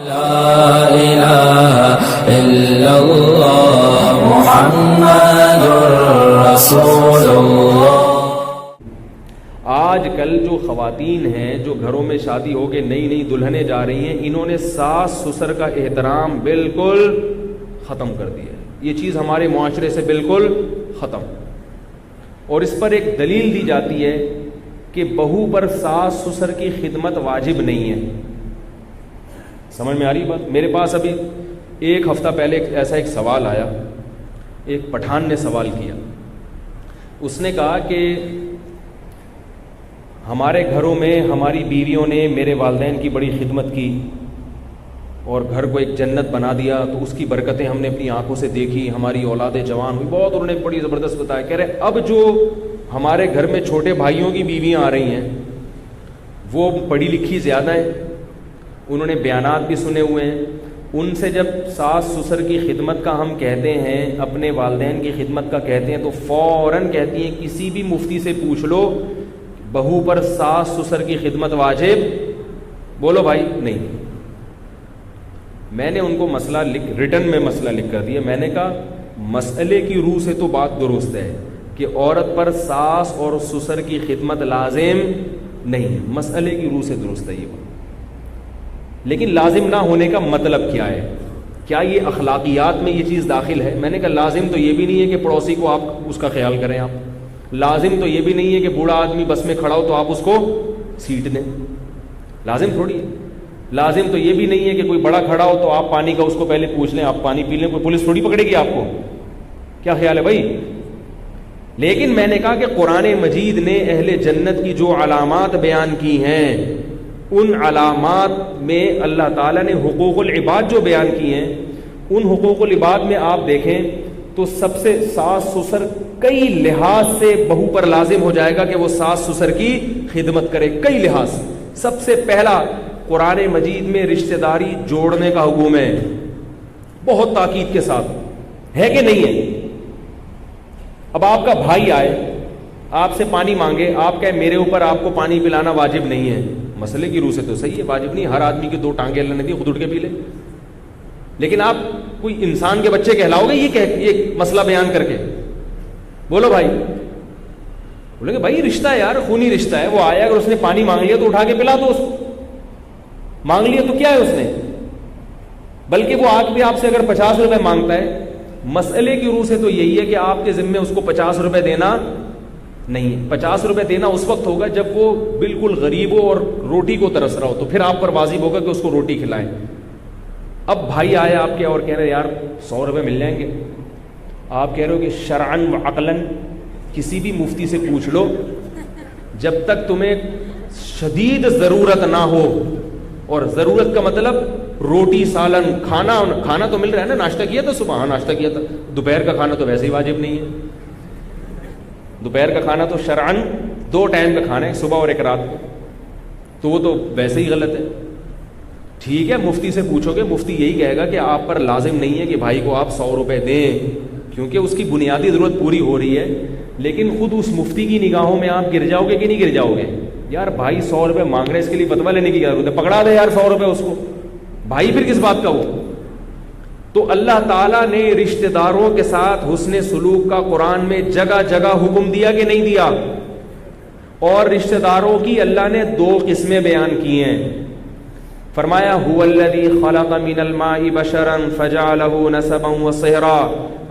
لا الہ الا اللہ محمد رسول اللہ۔ آج کل جو خواتین ہیں جو گھروں میں شادی ہو کے نئی نئی دلہنیں جا رہی ہیں، انہوں نے ساس سسر کا احترام بالکل ختم کر دیا ہے۔ یہ چیز ہمارے معاشرے سے بالکل ختم، اور اس پر ایک دلیل دی جاتی ہے کہ بہو پر ساس سسر کی خدمت واجب نہیں ہے۔ سمجھ میں آ رہی بات؟ میرے پاس ابھی ایک ہفتہ پہلے ایسا ایک سوال آیا، ایک پٹھان نے سوال کیا۔ اس نے کہا کہ ہمارے گھروں میں ہماری بیویوں نے میرے والدین کی بڑی خدمت کی اور گھر کو ایک جنت بنا دیا، تو اس کی برکتیں ہم نے اپنی آنکھوں سے دیکھی، ہماری اولادیں جوان ہوئی، بہت انہوں نے بڑی زبردست بتایا۔ کہہ رہے اب جو ہمارے گھر میں چھوٹے بھائیوں کی بیویاں آ رہی ہیں وہ پڑھی لکھی زیادہ ہیں، انہوں نے بیانات بھی سنے ہوئے ہیں، ان سے جب ساس سسر کی خدمت کا ہم کہتے ہیں، اپنے والدین کی خدمت کا کہتے ہیں، تو فوراً کہتی ہیں کسی بھی مفتی سے پوچھ لو بہو پر ساس سسر کی خدمت واجب؟ بولو بھائی نہیں۔ میں نے ان کو مسئلہ ریٹن میں مسئلہ لکھ کر دیا۔ میں نے کہا مسئلے کی روح سے تو بات درست ہے کہ عورت پر ساس اور سسر کی خدمت لازم نہیں، مسئلے کی روح سے درست ہے یہ بات، لیکن لازم نہ ہونے کا مطلب کیا ہے؟ کیا یہ اخلاقیات میں یہ چیز داخل ہے؟ میں نے کہا لازم تو یہ بھی نہیں ہے کہ پڑوسی کو آپ اس کا خیال کریں، آپ لازم تو یہ بھی نہیں ہے کہ بوڑھا آدمی بس میں کھڑا ہو تو آپ اس کو سیٹ دیں، لازم تھوڑی ہے۔ لازم تو یہ بھی نہیں ہے کہ کوئی بڑا کھڑا ہو تو آپ پانی کا اس کو پہلے پوچھ لیں، آپ پانی پی لیں، کوئی پولیس تھوڑی پکڑے گی آپ کو۔ کیا خیال ہے بھائی؟ لیکن میں نے کہا کہ قرآن مجید نے اہل جنت کی جو علامات بیان کی ہیں، ان علامات میں اللہ تعالیٰ نے حقوق العباد جو بیان کی ہیں، ان حقوق العباد میں آپ دیکھیں تو سب سے ساس سسر کئی لحاظ سے بہو پر لازم ہو جائے گا کہ وہ ساس سسر کی خدمت کرے، کئی لحاظ۔ سب سے پہلا قرآن مجید میں رشتہ داری جوڑنے کا حکم ہے، بہت تاکید کے ساتھ، ہے کہ نہیں ہے؟ اب آپ کا بھائی آئے آپ سے پانی مانگے، آپ کہے میرے اوپر آپ کو پانی پلانا واجب نہیں ہے، مسئلے کی روح سے تو صحیح ہے، واجب نہیں، ہر آدمی کی دو ٹانگیں اللہ نے دی، خود اٹھ کے پی لے، لیکن آپ کوئی انسان کے بچے کہلاؤ گے یہ مسئلہ بیان کر کے؟ بولو بھائی، بولے کہ بھائی رشتہ ہے یار، خونی رشتہ ہے، وہ آیا اگر اس نے پانی مانگ لیا تو اٹھا کے پلا دو اس کو، مانگ لیا تو کیا ہے اس نے، بلکہ وہ آج بھی آپ سے اگر 50 روپے مانگتا ہے، مسئلے کی روح سے تو یہی ہے کہ آپ کے ذمے اس کو 50 روپے دینا نہیں ہے۔ 50 روپے دینا اس وقت ہوگا جب وہ بالکل غریب ہو اور روٹی کو ترس رہا ہو، تو پھر آپ پر واجب ہوگا کہ اس کو روٹی کھلائیں۔ اب بھائی آئے آپ کے اور کہہ رہے یار 100 روپے مل جائیں گے، آپ کہہ رہے ہو کہ شرعن و عقلاً کسی بھی مفتی سے پوچھ لو، جب تک تمہیں شدید ضرورت نہ ہو، اور ضرورت کا مطلب روٹی سالن کھانا تو مل رہا ہے نا، ناشتہ کیا تھا صبح؟ ہاں ناشتہ کیا تھا۔ دوپہر کا کھانا تو ویسے ہی واجب نہیں ہے، دوپہر کا کھانا تو شرعن 2 ٹائم کا کھانا ہے، صبح اور ایک رات کو، تو وہ تو ویسے ہی غلط ہے۔ ٹھیک ہے مفتی سے پوچھو گے، مفتی یہی کہے گا کہ آپ پر لازم نہیں ہے کہ بھائی کو آپ 100 روپے دیں، کیونکہ اس کی بنیادی ضرورت پوری ہو رہی ہے، لیکن خود اس مفتی کی نگاہوں میں آپ گر جاؤ گے کہ نہیں گر جاؤ گے؟ یار بھائی 100 روپے مانگ رہے ہیں، اس کے لیے فتویٰ لینے کی کیا ضرورت ہے؟ پکڑا دے یار 100 روپے اس کو، بھائی پھر کس بات کا وہ؟ تو اللہ تعالیٰ نے رشتہ داروں کے ساتھ حسن سلوک کا قرآن میں جگہ جگہ حکم دیا کہ نہیں دیا؟ اور رشتہ داروں کی اللہ نے 2 قسمیں بیان کی ہیں، فرمایا هو الذی خلق من الماء بشرا فجعله نسبا وصہرا،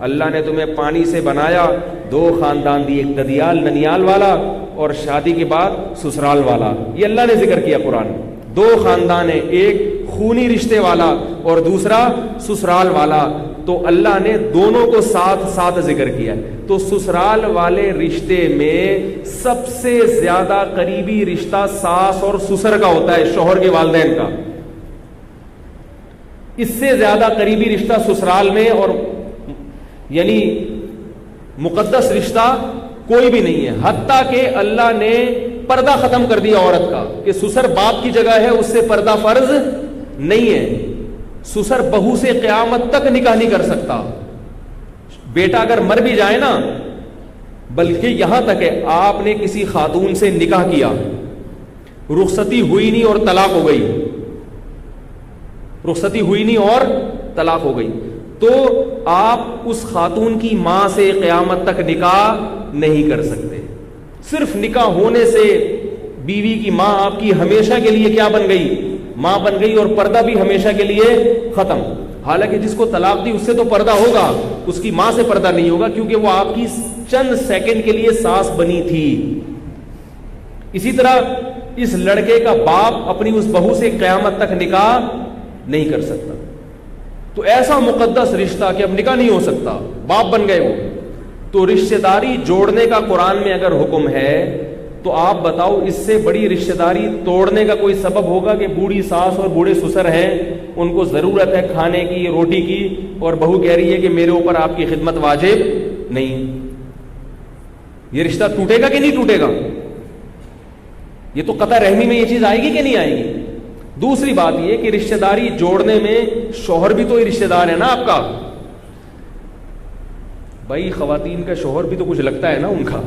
اللہ نے تمہیں پانی سے بنایا، 2 خاندان دی، ایک ددیال ننیال والا اور شادی کے بعد سسرال والا، یہ اللہ نے ذکر کیا قرآن میں۔ 2 خاندان ہیں، ایک خونی رشتے والا اور دوسرا سسرال والا، تو اللہ نے دونوں کو ساتھ ساتھ ذکر کیا۔ تو سسرال والے رشتے میں سب سے زیادہ قریبی رشتہ ساس اور سسر کا ہوتا ہے، شوہر کے والدین کا، اس سے زیادہ قریبی رشتہ سسرال میں، اور یعنی مقدس رشتہ کوئی بھی نہیں ہے، حتیٰ کہ اللہ نے پردہ ختم کر دیا عورت کا کہ سسر باپ کی جگہ ہے، اس سے پردہ فرض نہیں ہے، سسر بہو سے قیامت تک نکاح نہیں کر سکتا، بیٹا اگر مر بھی جائے نا، بلکہ یہاں تک ہے آپ نے کسی خاتون سے نکاح کیا، رخصتی ہوئی نہیں اور طلاق ہو گئی، رخصتی ہوئی نہیں اور طلاق ہو گئی، تو آپ اس خاتون کی ماں سے قیامت تک نکاح نہیں کر سکتے. صرف نکاح ہونے سے بیوی کی ماں آپ کی ہمیشہ کے لیے کیا بن گئی؟ ماں بن گئی، اور پردہ بھی ہمیشہ کے لیے ختم. حالانکہ جس کو طلاق دی اس سے تو پردہ ہوگا، اس کی ماں سے پردہ نہیں ہوگا، کیونکہ وہ آپ کی چند سیکنڈ کے لیے ساس بنی تھی. اسی طرح اس لڑکے کا باپ اپنی اس بہو سے قیامت تک نکاح نہیں کر سکتا. تو ایسا مقدس رشتہ کہ اب نکاح نہیں ہو سکتا، باپ بن گئے وہ. تو رشتہ داری جوڑنے کا قرآن میں اگر حکم ہے تو آپ بتاؤ اس سے بڑی رشتہ داری توڑنے کا کوئی سبب ہوگا کہ بوڑھی ساس اور بوڑھے سسر ہیں، ان کو ضرورت ہے کھانے کی، روٹی کی، اور بہو کہہ رہی ہے کہ میرے اوپر آپ کی خدمت واجب نہیں. یہ رشتہ ٹوٹے گا کہ نہیں ٹوٹے گا؟ یہ تو قطع رحمی میں یہ چیز آئے گی کہ نہیں آئے گی؟ دوسری بات یہ کہ رشتہ داری جوڑنے میں شوہر بھی تو رشتہ دار ہے نا آپ کا. بھائی خواتین کا شوہر بھی تو کچھ لگتا ہے نا ان کا.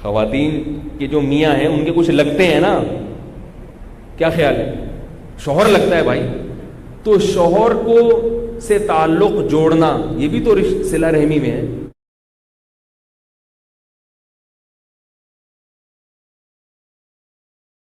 خواتین کے جو میاں ہیں ان کے کچھ لگتے ہیں نا. کیا خیال ہے؟ شوہر لگتا ہے بھائی. تو شوہر کو سے تعلق جوڑنا یہ بھی تو صلہ رحمی میں ہے.